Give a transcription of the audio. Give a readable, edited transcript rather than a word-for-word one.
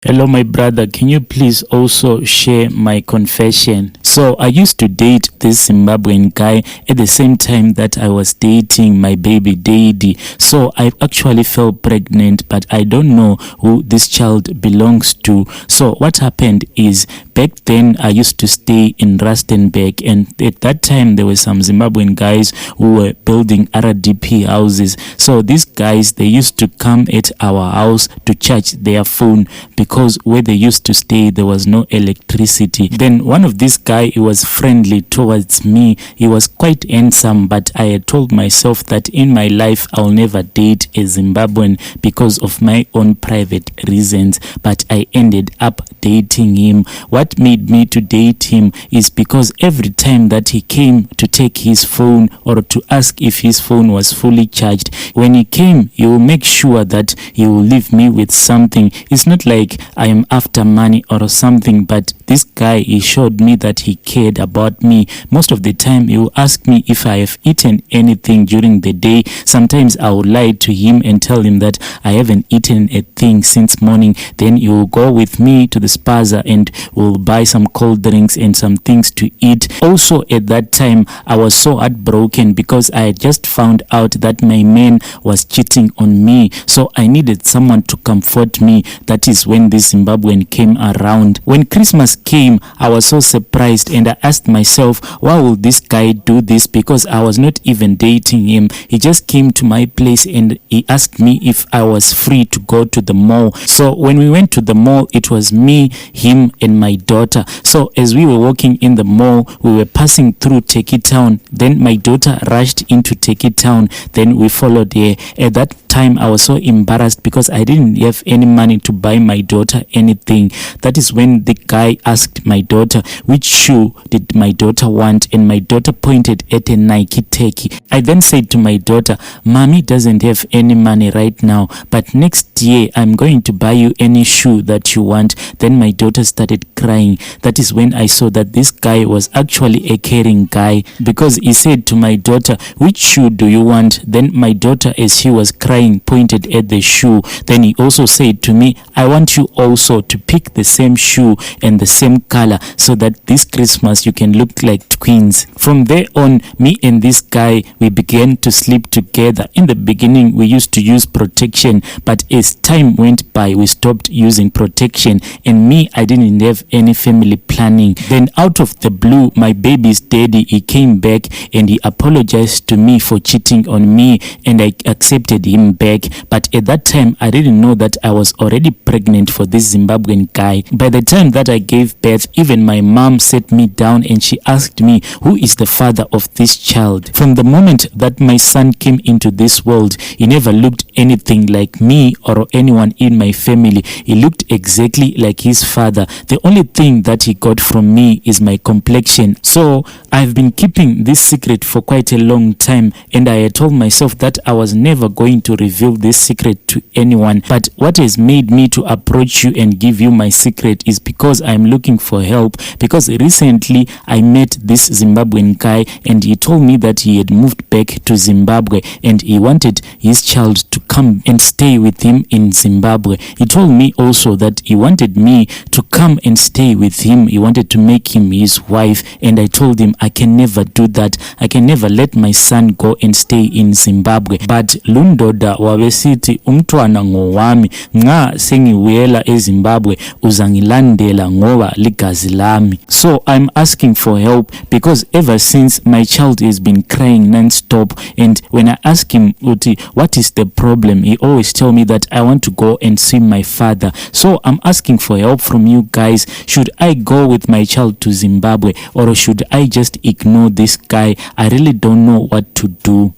Hello, my brother. Can you please also share my confession? So I used to date this Zimbabwean guy at the same time that I was dating my baby daddy. So I actually fell pregnant, but I don't know who this child belongs to. So what happened is, back then I used to stay in Rustenburg, and at that time there were some Zimbabwean guys who were building RDP houses. So these guys, they used to come at our house to charge their phone because where they used to stay there was no electricity. Then one of these guy, he was friendly towards me. He was quite handsome, but I had told myself that in my life I'll never date a Zimbabwean because of my own private reasons, but I ended up dating him. What made me to date him is because every time that he came to take his phone or to ask if his phone was fully charged, when he came, he will make sure that he will leave me with something. It's not like I am after money or something, but this guy, he showed me that he cared about me. Most of the time he will ask me if I have eaten anything during the day. Sometimes I will lie to him and tell him that I haven't eaten a thing since morning. Then he will go with me to the spaza and will buy some cold drinks and some things to eat. Also at that time I was so heartbroken because I had just found out that my man was cheating on me. So I needed someone to comfort me. That is when this Zimbabwean came around. When Christmas came, I was so surprised and I asked myself, why will this guy do this? Because I was not even dating him. He just came to my place and he asked me if I was free to go to the mall. So when we went to the mall, it was me, him and my daughter. So as we were walking in the mall, we were passing through Teki Town. Then my daughter rushed into Teki Town. Then we followed her. At that time I was so embarrassed because I didn't have any money to buy my daughter anything. That is when the guy asked my daughter which shoe did my daughter want, and my daughter pointed at a Nike Teki. I then said to my daughter, mommy doesn't have any money right now, but next year I'm going to buy you any shoe that you want. Then my daughter started crying. That is when I saw that this guy was actually a caring guy, because he said to my daughter, which shoe do you want? Then my daughter, as she was crying, pointed at the shoe. Then he also said to me, I want you also to pick the same shoe and the same color so that this Christmas you can look like twins. From there on, me and this guy, we began to sleep together. In the beginning we used to use protection, but as time went by we stopped using protection, and me, I didn't have any family planning. Then out of the blue, my baby's daddy, he came back and he apologized to me for cheating on me, and I accepted him back. But at that time I didn't know that I was already pregnant for this Zimbabwean guy. By the time that I gave birth, even my mom sat me down and she asked me, who is the father of this child? From the moment that my son came into this world, he never looked anything like me or anyone in my family. He looked exactly like his father. The only thing that he got from me is my complexion. So I've been keeping this secret for quite a long time, and I had told myself that I was never going to reveal this secret to anyone. But what has made me to approach you and give you my secret is because I'm looking for help. Because recently I met this Zimbabwean guy and he told me that he had moved back to Zimbabwe and he wanted his child to come and stay with him in Zimbabwe. He told me also that he wanted me to come and stay with him. He wanted to make him his wife, and I told him I can never do that. I can never let my son go and stay in Zimbabwe. But lundoda wabesithi umntwana ngowami, nxa sengiwela eZimbabwe uzangilandela ngoba ligazi lami. So I'm asking for help because ever since my child has been crying non-stop, and when I ask him what is the problem, he always tell me that I want to go and see my father. So I'm asking for help from you guys. Should I go with my child to Zimbabwe or should I just ignore this guy? I really don't know what to do.